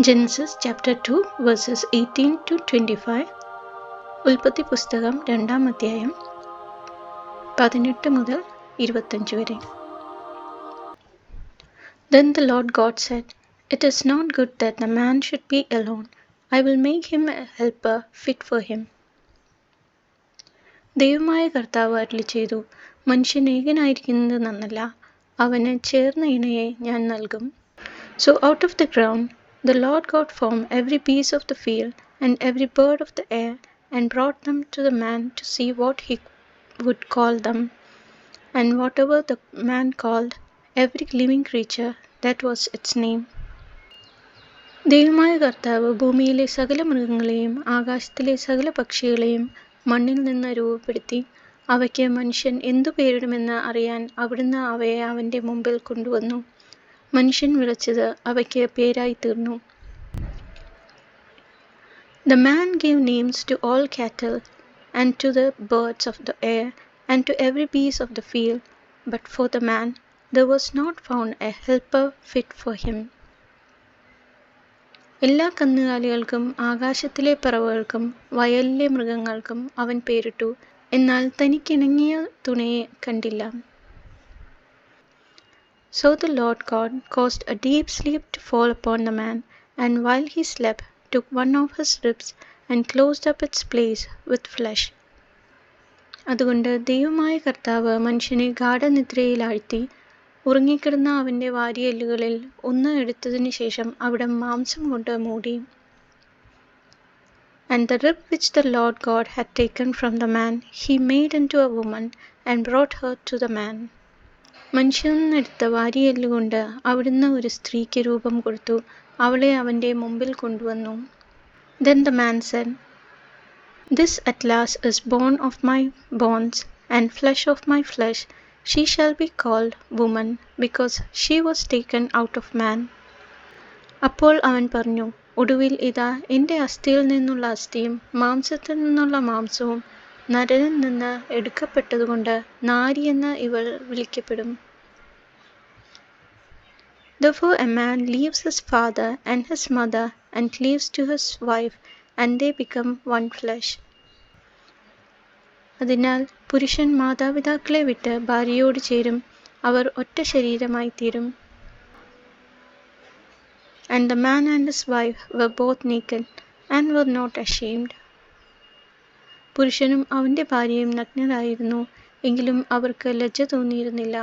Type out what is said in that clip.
Genesis chapter 2 verses 18 to 25. ഉൽപ്പത്തി പുസ്തകം 2-ാം അധ്യായം 18 മുതൽ 25 വരെ. Then the Lord God said, It is not good that the man should be alone. I will make him a helper fit for him. ദൈവമായ കർത്താവ് അരുളിച്ചെയ്തു, മനുഷ്യൻ ഏകനായിരിക്കുന്നത് നന്നല്ല, അവന് ചേർന്ന ഇണയെ ഞാൻ നൽകും. So out of the ground the Lord God formed every beast of the field and every bird of the air, and brought them to the man to see what he would call them. And whatever the man called every living creature, that was its name. ദൈവമായ കർത്താവ് ഭൂമിയിലെ സകല മൃഗങ്ങളെയും ആകാശത്തിലെ സകല പക്ഷികളെയും മണ്ണിൽ നിന്ന് രൂപപ്പെടുത്തി അവയ്ക്ക് മനുഷ്യൻ എന്തു പേരിടുമെന്ന് അറിയാൻ അവിടുന്ന് അവയെ അവൻ്റെ മുമ്പിൽ കൊണ്ടുവന്നു. മനുഷ്യൻ വിളിച്ചത് അവയ്ക്ക് പേരായി തീർന്നു. The man gave names to all cattle and to the birds of the air and to every beast of the field, but for the man there was not found a helper fit for him. എല്ലാ കന്നുകാലികൾക്കും ആകാശത്തിലെ പറവകൾക്കും വയലിലെ മൃഗങ്ങൾക്കും അവൻ പേരിട്ടു, എന്നാൽ തനിക്കിണങ്ങിയ തുണയെ കണ്ടില്ല. So the Lord God caused a deep sleep to fall upon the man, and while he slept, took one of his ribs and closed up its place with flesh. അതുകൊണ്ട് ദൈവമായ കർത്താവ് മനുഷ്യനെ ഗാഢനിദ്രയിൽ ആഴ്ത്തി ഉറങ്ങിക്കിടന്ന അവൻ്റെ വാരിയെല്ലുകളിൽ ഒന്ന് എടുത്തതിനു ശേഷം അവിടം മാംസം കൊണ്ട് മൂടി. And the rib which the Lord God had taken from the man he made into a woman and brought her to the man. മനുഷ്യൻ എടുത്ത വാരിയെല്ലുകൊണ്ട് അവിടുന്ന് ഒരു സ്ത്രീക്ക് രൂപം കൊടുത്തു, അവളെ അവൻ്റെ മുമ്പിൽ കൊണ്ടുവന്നു. Then the man said, This at last is bone of my bones and flesh of my flesh. She shall be called woman, because she was taken out of man. അപ്പോൾ അവൻ പറഞ്ഞു, ഒടുവിൽ ഇതാ എൻ്റെ അസ്ഥിയിൽ നിന്നുള്ള അസ്ഥിയും മാംസത്തിൽ നിന്നുള്ള മാംസവും നരനിൽ നിന്ന് എടുക്കപ്പെട്ടതുകൊണ്ട് നാരി എന്ന് ഇവൾ വിളിക്കപ്പെടും. Therefore a man leaves his father and his mother and cleaves to his wife, and they become one flesh. അതിനാൽ പുരുഷൻ മാതാപിതാക്കളെ വിട്ട് ഭാര്യയോട് ചേരും, അവർ ഒറ്റ ശരീരമായി തീരും. And the man and his wife were both naked and were not ashamed. പുരുഷനും അവൻ്റെ ഭാര്യയും നഗ്നരായിരുന്നു, എങ്കിലും അവർക്ക് ലജ്ജ തോന്നിയിരുന്നില്ല.